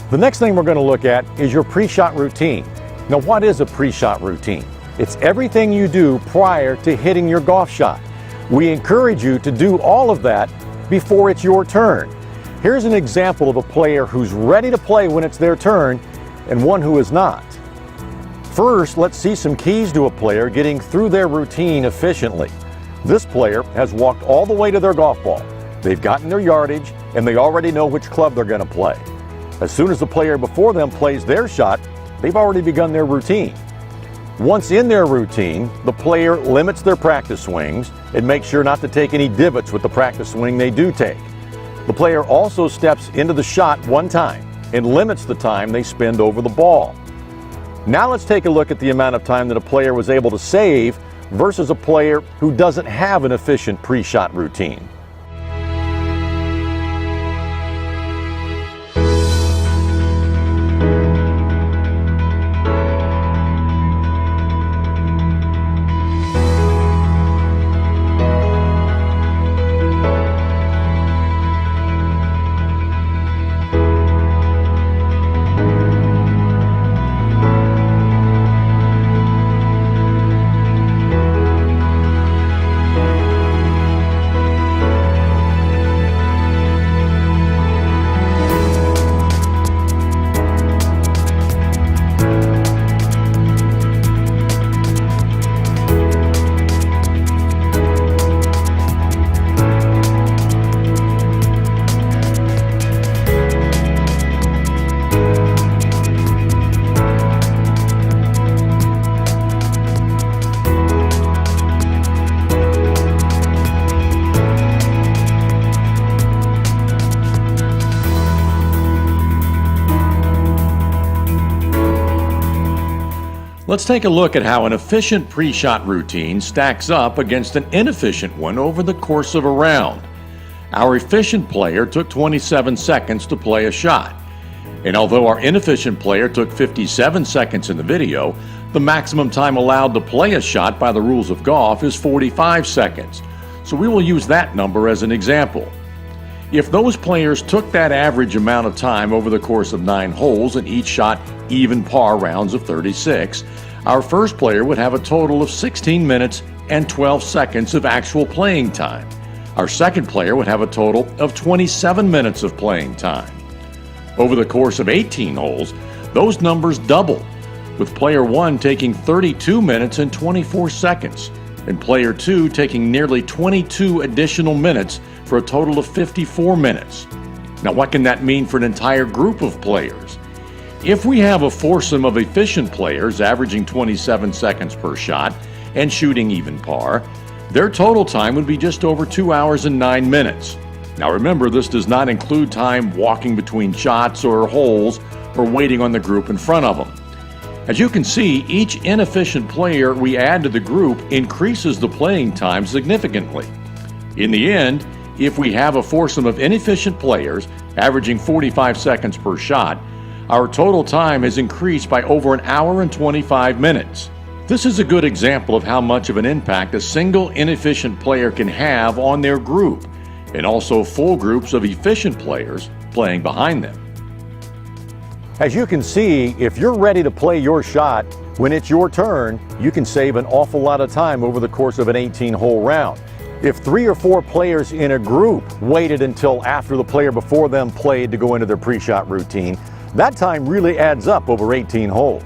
The next thing we're going to look at is your pre-shot routine. Now, what is a pre-shot routine? It's everything you do prior to hitting your golf shot. We encourage you to do all of that before it's your turn. Here's an example of a player who's ready to play when it's their turn and one who is not. First, let's see some keys to a player getting through their routine efficiently. This player has walked all the way to their golf ball. They've gotten their yardage and they already know which club they're going to play. As soon as the player before them plays their shot, they've already begun their routine. Once in their routine, the player limits their practice swings and makes sure not to take any divots with the practice swing they do take. The player also steps into the shot one time and limits the time they spend over the ball. Now let's take a look at the amount of time that a player was able to save versus a player who doesn't have an efficient pre-shot routine. Let's take a look at how an efficient pre-shot routine stacks up against an inefficient one over the course of a round. Our efficient player took 27 seconds to play a shot. And although our inefficient player took 57 seconds in the video, the maximum time allowed to play a shot by the rules of golf is 45 seconds. So we will use that number as an example. If those players took that average amount of time over the course of 9 holes and each shot even par rounds of 36, our first player would have a total of 16 minutes and 12 seconds of actual playing time. Our second player would have a total of 27 minutes of playing time. Over the course of 18 holes, those numbers double, with player 1 taking 32 minutes and 24 seconds, and player 2 taking nearly 22 additional minutes for a total of 54 minutes. Now, what can that mean for an entire group of players? If we have a foursome of efficient players averaging 27 seconds per shot and shooting even par, their total time would be just over 2 hours and 9 minutes. Now remember, this does not include time walking between shots or holes or waiting on the group in front of them. As you can see, each inefficient player we add to the group increases the playing time significantly. In the end, if we have a foursome of inefficient players averaging 45 seconds per shot, our total time has increased by over 1 hour and 25 minutes. This is a good example of how much of an impact a single inefficient player can have on their group, and also full groups of efficient players playing behind them. As you can see, if you're ready to play your shot when it's your turn, you can save an awful lot of time over the course of an 18-hole round. If 3 or 4 players in a group waited until after the player before them played to go into their pre-shot routine, that time really adds up over 18 holes.